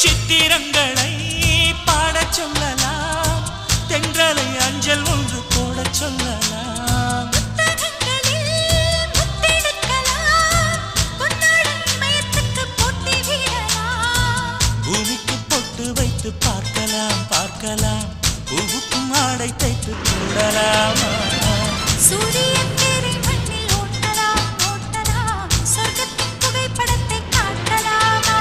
சித்திரங்களை பாடச் சொல்லலாம், தென்றலை அஞ்சல் ஒன்று போடச் சொல்லலாம். பூமிக்கு பொட்டு வைத்து பார்க்கலாம் பார்க்கலாம், பூவுக்கும் ஆடை தைத்து போடலாமா? சூரியன் தேரை மண்ணில் ஓட்டலாம் ஓட்டலாம், சொர்க்கத்தின் புகைப்படத்தை காட்டலாமா?